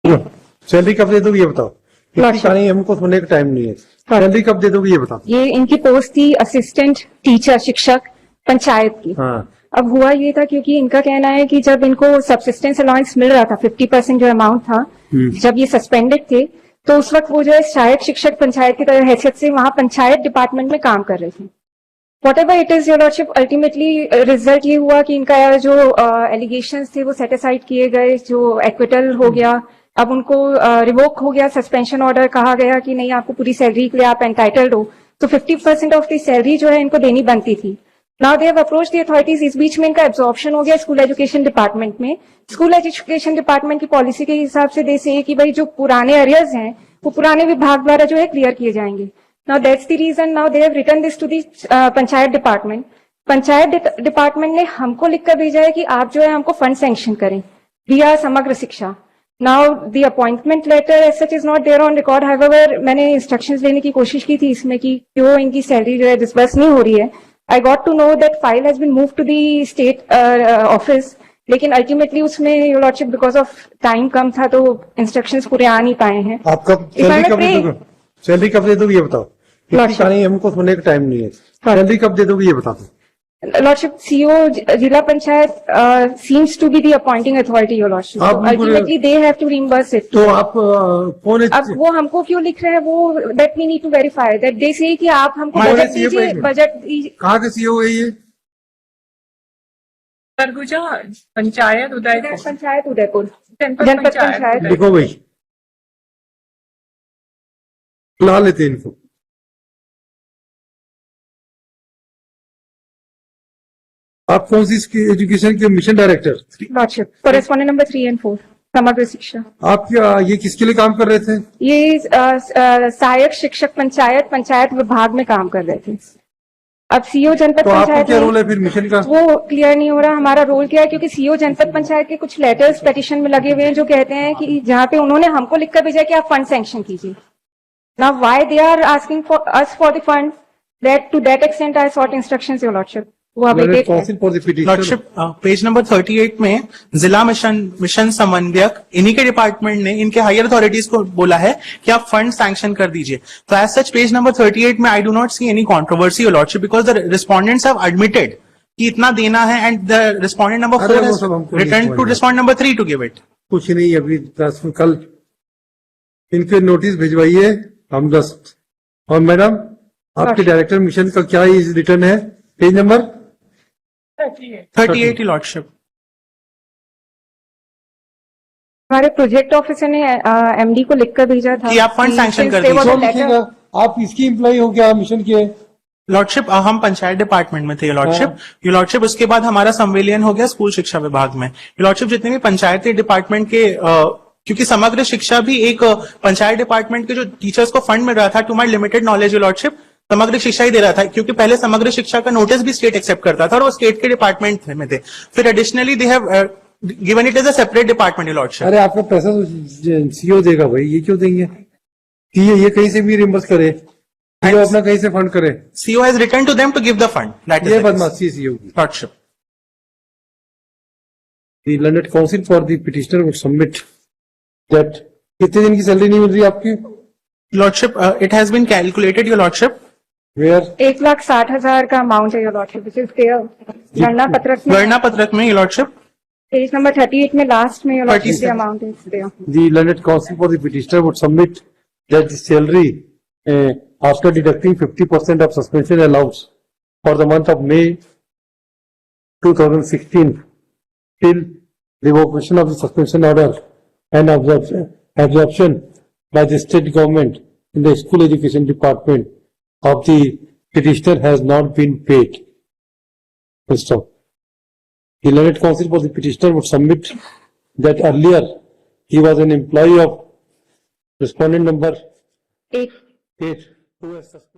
Salary कब दे दोगे ये बताओ। इतनी कहानी हमको सुनने का टाइम नहीं है। सैलरी कब दे दोगे ये बताओ। ये इनकी पोस्ट थी असिस्टेंट टीचर शिक्षक पंचायत की। हाँ। अब हुआ ये था क्योंकि इनका कहना है कि जब इनको सबसिस्टेंस अलाउंस मिल रहा था 50% जो अमाउंट था, जब ये सस्पेंडेड थे तो उस वक्त वो जो है सहायक शिक्षक पंचायत की तरह हैसियत से वहां पंचायत डिपार्टमेंट में काम कर रहे थे। What ever it is your lordship, ultimately result ये हुआ कि इनका जो एलिगेशंस थे वो सेटिसाइड किए गए, जो एक्विटल हो गया। अब उनको रिवोक हो गया, सस्पेंशन ऑर्डर, कहा गया कि नहीं आपको पूरी सैलरी के लिए आप एंटाइटल्ड हो, तो 50% ऑफ द सैलरी जो है इनको देनी बनती थी। Now they have approached the authorities. इस बीच में इनका एब्जॉर्प्शन हो गया स्कूल एजुकेशन डिपार्टमेंट में। स्कूल एजुकेशन डिपार्टमेंट की पॉलिसी के हिसाब से दे से कि भाई जो पुराने एरियर्स हैं वो पुराने विभाग द्वारा जो है क्लियर किए जाएंगे। Now that's the reason now they have written this to the panchayat department. Panchayat department ने हमको लिखकर भेजा है कि आप जो है हमको फंड सैंक्शन करें via Samagra Shiksha. Now the appointment letter as such is not there on record. However मैंने इंस्ट्रक्शंस लेने की कोशिश की थी इसमें कि क्यों इनकी सैलरी जो है डिसबर्स नहीं हो रही है। I got to know that file has been move to the state office, लेकिन अल्टीमेटली उसमें your lordship because of time कम था तो इंस्ट्रक्शंस पूरे आ नहीं पाए हैं। आप कब सैलरी कब दे दोगे? सैलरी कब दे दोगे ये बताओ। इतनी कहानी हमको सुनने का टाइम नहीं है। सैलरी कब दे दोगे ये बता दो। Lordship, CEO जिला panchayat seems to be the appointing authority, your lordship. So ultimately they have to reimburse it. तो आप कौन है? अब वो हमको क्यों लिख रहे हैं वो that we need to verify that they say कि आप हमको बजट दीजिए, बजट दीजिए। कहाँ के सीईओ है ये? सरगुजा पंचायत उदयपुर। पंचायत उदयपुर, जनपद पंचायत। लिखो भाई, ला लेते इनको। आप कौन सी एजुकेशन के mission director? Lordship, correspondent number 3 और 4 समग्र शिक्षा। आप क्या ये किसके लिए काम कर रहे थे? ये सहायक शिक्षक पंचायत विभाग में काम कर रहे थे। अब सीईओ जनपद तो पंचायत आपका क्या रोल है फिर मिशन का? वो क्लियर नहीं हो रहा हमारा रोल क्या है, क्योंकि सीईओ जनपद पंचायत के कुछ लेटर्स पेटिशन में लगे हुए हैं जो कहते हैं कि जहाँ पे उन्होंने हमको लिखकर भेजा कि आप फंड सैंक्शन कीजिए। Now why they are asking for us for the fund, that to that extent I sought instructions your lordship. Lordship page number 38 में जिला मिशन समन्वयक इन्हीं के डिपार्टमेंट ने इनके हायर अथॉरिटीज को बोला है कि आप फंड सैंक्शन कर दीजिए। तो एज सच पेज नंबर 38 में I do not see any controversy your lordship, because the respondents have admitted कि इतना देना है and the respondent number 4 has written to respondent number 3 to give it. कुछ नहीं, अभी 10 कल इनके नोटिस भिजवाइए हम 10। और मैडम आपके डायरेक्टर मिशन का क्या रिटर्न है? Page number 38 lordship. हमारे प्रोजेक्ट ऑफिसर ने एमडी को लिखकर भेजा था कि आप फंड सैंक्शन कर दीजिए। आप इसकी एम्प्लॉय हो क्या मिशन के? लॉर्डशिप हम पंचायत डिपार्टमेंट में थे ये लॉर्डशिप। ये लॉर्डशिप उसके बाद हमारा संविलियन हो गया स्कूल शिक्षा विभाग में। ये लॉर्डशिप जितने भी पंचायती डिपार्टमेंट के क्योंकि समग्र शिक्षा भी एक पंचायत डिपार्टमेंट के जो टीचर्स को फंड मिल रहा था, टू माय लिमिटेड नॉलेज ये लॉर्डशिप समग्र शिक्षा ही दे रहा था, क्योंकि पहले समग्र शिक्षा का नोटिस भी स्टेट एक्सेप्ट करता था और वो स्टेट के डिपार्टमेंट में थे। फिर additionally they have given it as a separate department ये लॉर्डशिप। अरे आपका पैसा तो सीईओ देगा भाई, ये क्यों देंगे कि ये कहीं से भी रिम्बर्स करे, सीईओ अपना कहीं से फंड करे। CEO has written to them to give the fund. That is बदमाशी सीईओ की। Lordship the London counsel for the petitioner would submit that. कितने दिन की सैलरी नहीं मिल रही आपकी? Lordship it has been calculated your lordship. Where 1,60,000 का अमाउंट है your lordship, which is there गणना पत्रक में योर लॉर्डशिप पेज नंबर 38 में लास्ट में your lordship the amount is there. The London Council for the Petitioner would submit that the salary after deducting 50% of suspension allowance for the month of May 2016 till revocation of the suspension order and absorption by the state government in the school education department of the petitioner has not been paid. First off, the London Council for the Petitioner would submit that earlier he was an employee of respondent number 8 who was suspended.